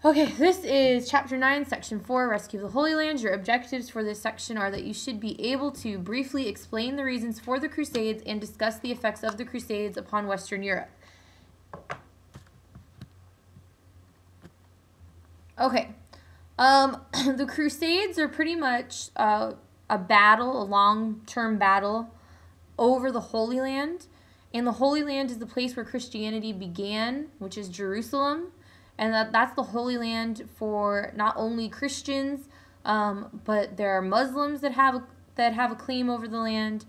Okay, this is Chapter 9, Section 4, Rescue of the Holy Land. Your objectives for this section are that you should be able to briefly explain the reasons for the Crusades and discuss the effects of the Crusades upon Western Europe. Okay, the Crusades are pretty much a battle, a long-term battle over the Holy Land. And the Holy Land is the place where Christianity began, which is Jerusalem. And that's the Holy Land for not only Christians, but there are Muslims that have a claim over the land,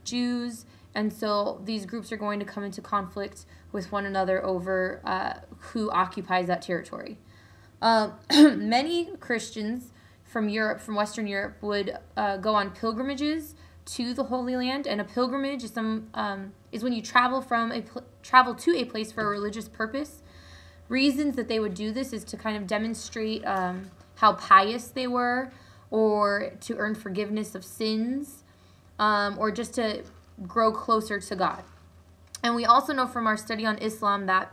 Jews, and so these groups are going to come into conflict with one another over who occupies that territory. Many Christians from Europe, from Western Europe, would go on pilgrimages to the Holy Land, and a pilgrimage is when you travel to a place for a religious purpose. Reasons that they would do this is to kind of demonstrate how pious they were, or to earn forgiveness of sins, or just to grow closer to God. And we also know from our study on Islam that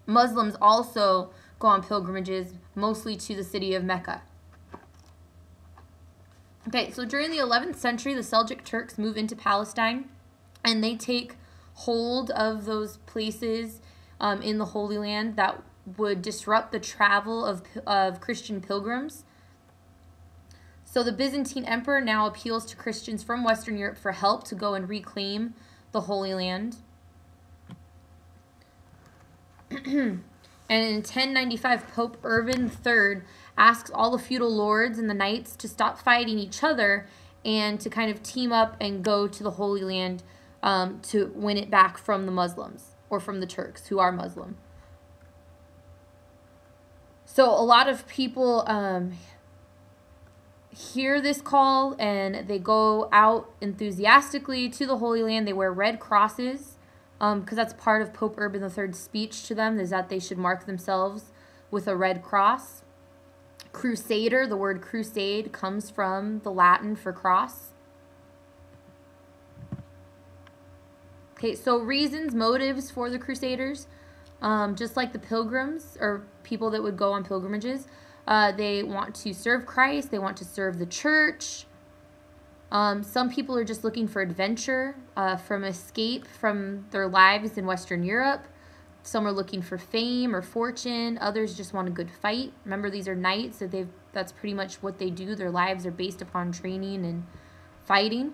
Muslims also go on pilgrimages, mostly to the city of Mecca. Okay, so during the 11th century, the Seljuk Turks move into Palestine, and they take hold of those places in the Holy Land that would disrupt the travel of Christian pilgrims. So the Byzantine Emperor now appeals to Christians from Western Europe for help to go and reclaim the Holy Land. And in 1095, Pope Urban III asks all the feudal lords and the knights to stop fighting each other and to kind of team up and go to the Holy Land to win it back from the Muslims, or from the Turks, who are Muslim. So a lot of people hear this call, and they go out enthusiastically to the Holy Land. They wear red crosses, because that's part of Pope Urban III's speech to them, is that they should mark themselves with a red cross. Crusader, the word crusade, comes from the Latin for cross. Okay, so reasons, motives for the Crusaders, just like the pilgrims or people that would go on pilgrimages, they want to serve Christ, they want to serve the church. Some people are just looking for adventure, from escape from their lives in Western Europe. Some are looking for fame or fortune. Others just want a good fight. Remember, these are knights, so that's pretty much what they do. Their lives are based upon training and fighting.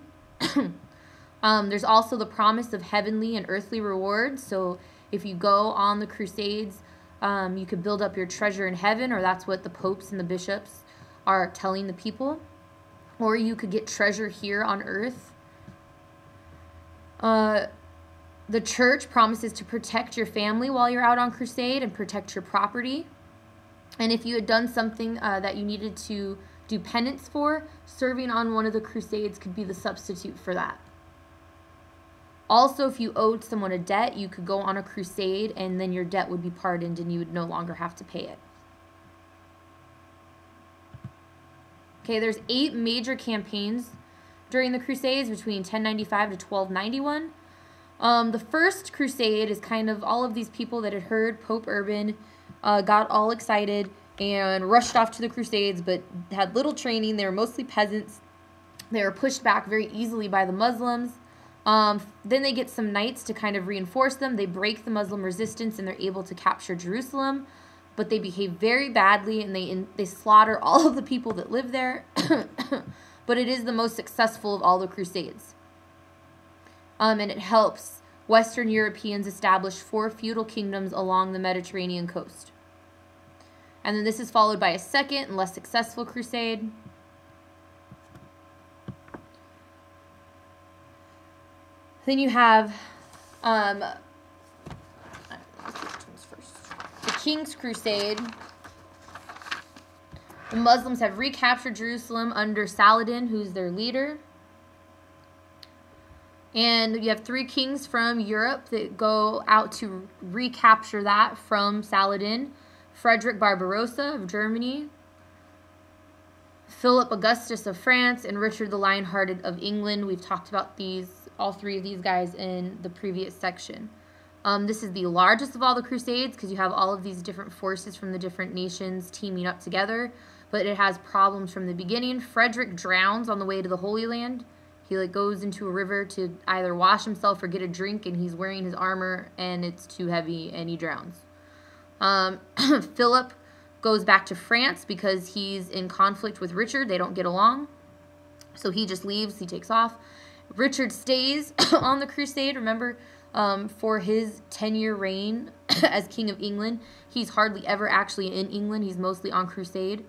There's also the promise of heavenly and earthly rewards. So if you go on the Crusades, you could build up your treasure in heaven, or that's what the popes and the bishops are telling the people. Or you could get treasure here on earth. The church promises to protect your family while you're out on crusade and protect your property. And if you had done something that you needed to do penance for, serving on one of the crusades could be the substitute for that. Also, if you owed someone a debt, you could go on a crusade and then your debt would be pardoned and you would no longer have to pay it. Okay, there's 8 major campaigns during the Crusades between 1095 to 1291. The first crusade is kind of all of these people that had heard Pope Urban, got all excited and rushed off to the Crusades, but had little training. They were mostly peasants. They were pushed back very easily by the Muslims. Then they get some knights to kind of reinforce them. They break the Muslim resistance and they're able to capture Jerusalem, but they behave very badly and they slaughter all of the people that live there. But it is the most successful of all the crusades. And it helps Western Europeans establish 4 feudal kingdoms along the Mediterranean coast. And then this is followed by a second and less successful crusade. Then you have the King's Crusade. The Muslims have recaptured Jerusalem under Saladin, who's their leader. And you have 3 kings from Europe that go out to recapture that from Saladin. Frederick Barbarossa of Germany, Philip Augustus of France, and Richard the Lionhearted of England. We've talked about all 3 of these guys in the previous section. This is the largest of all the Crusades because you have all of these different forces from the different nations teaming up together, but it has problems from the beginning. Frederick drowns on the way to the Holy Land. He like goes into a river to either wash himself or get a drink, and he's wearing his armor and it's too heavy and he drowns. Philip goes back to France because he's in conflict with Richard. They don't get along. So he just leaves. He takes off. Richard stays on the crusade. Remember, for his 10-year reign as King of England, he's hardly ever actually in England. He's mostly on crusade.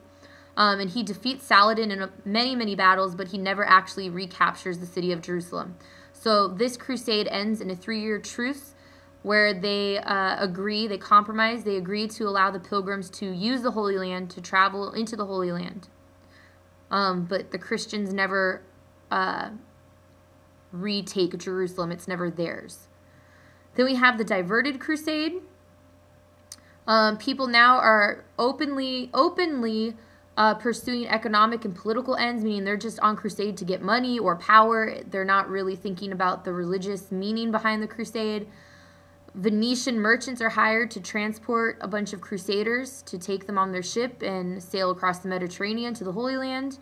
And he defeats Saladin in many, many battles, but he never actually recaptures the city of Jerusalem. So this crusade ends in a 3-year truce where they they compromise. They agree to allow the pilgrims to use the Holy Land, to travel into the Holy Land. But the Christians never retake Jerusalem. It's never theirs. Then we have the Diverted Crusade. People now are openly pursuing economic and political ends, meaning they're just on crusade to get money or power. They're not really thinking about the religious meaning behind the crusade. Venetian merchants are hired to transport a bunch of crusaders to take them on their ship and sail across the Mediterranean to the Holy Land.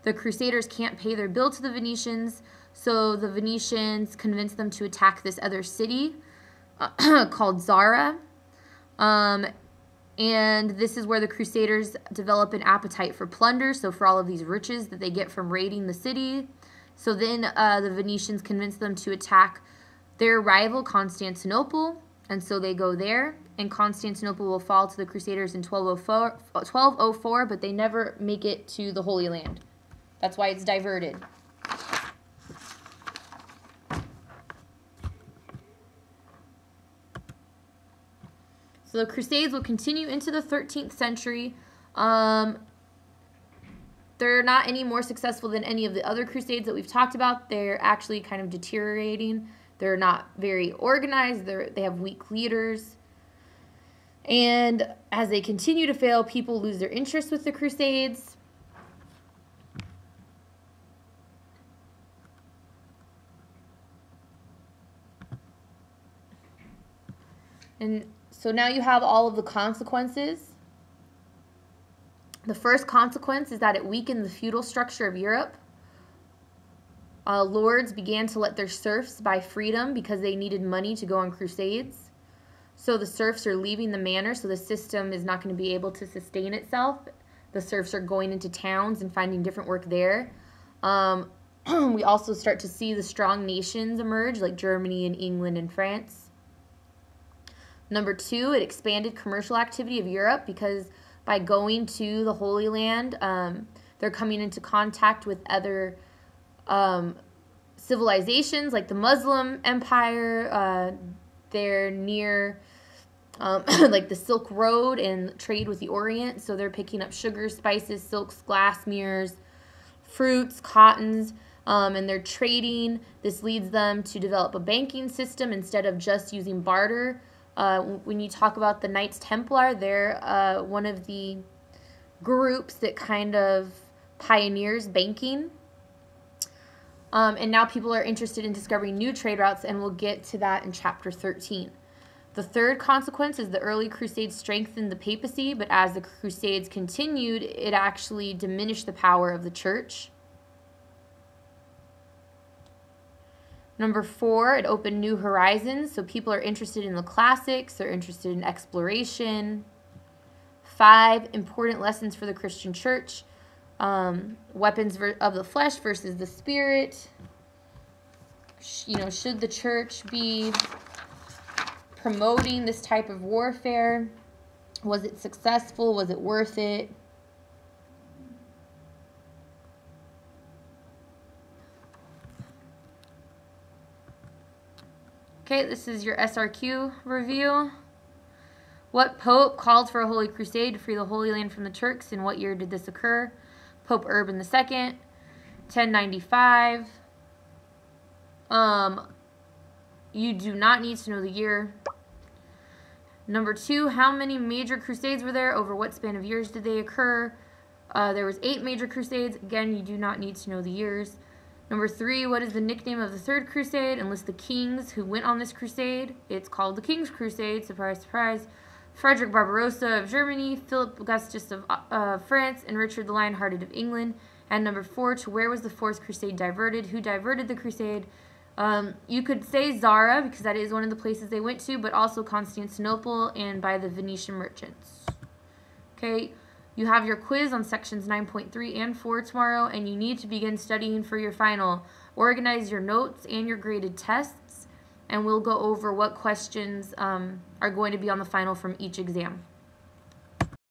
The crusaders can't pay their bill to the Venetians, so the Venetians convince them to attack this other city called Zara. And this is where the crusaders develop an appetite for plunder, so for all of these riches that they get from raiding the city. So then the Venetians convince them to attack their rival Constantinople, and so they go there, and Constantinople will fall to the Crusaders in 1204, but they never make it to the Holy Land. That's why it's diverted. So the Crusades will continue into the 13th century. They're not any more successful than any of the other Crusades that we've talked about. They're actually kind of deteriorating. They're not very organized. They have weak leaders. And as they continue to fail, people lose their interest with the Crusades. And so now you have all of the consequences. The first consequence is that it weakened the feudal structure of Europe. Lords began to let their serfs buy freedom because they needed money to go on crusades. So the serfs are leaving the manor, so the system is not going to be able to sustain itself. The serfs are going into towns and finding different work there. We also start to see the strong nations emerge, like Germany and England and France. Number 2, it expanded commercial activity of Europe because by going to the Holy Land, they're coming into contact with other civilizations like the Muslim Empire. They're near like the Silk Road and trade with the Orient, so they're picking up sugar, spices, silks, glass mirrors, fruits, cottons, and they're trading. This leads them to develop a banking system instead of just using barter. When you talk about the Knights Templar, they're one of the groups that kind of pioneers banking. And now people are interested in discovering new trade routes, and we'll get to that in chapter 13. The third consequence is the early Crusades strengthened the papacy, but as the Crusades continued, it actually diminished the power of the church. Number 4, it opened new horizons, so people are interested in the classics, they're interested in exploration. 5, important lessons for the Christian church. Weapons of the flesh versus the spirit. Should the church be promoting this type of warfare? Was it successful? Was it worth it? Okay, this is your SRQ review. What pope called for a holy crusade to free the Holy Land from the Turks? In what year did this occur? Pope Urban II, 1095. You do not need to know the year. Number 2, how many major crusades were there? Over what span of years did they occur? There was 8 major crusades. Again, you do not need to know the years. Number 3, what is the nickname of the Third Crusade? And list the kings who went on this crusade. It's called the King's Crusade. Surprise, surprise. Frederick Barbarossa of Germany, Philip Augustus of France, and Richard the Lionhearted of England. And number 4, to where was the Fourth Crusade diverted? Who diverted the crusade? You could say Zara, because that is one of the places they went to, but also Constantinople and by the Venetian merchants. Okay, you have your quiz on sections 9.3 and 4 tomorrow, and you need to begin studying for your final. Organize your notes and your graded tests, and we'll go over what questions are going to be on the final from each exam.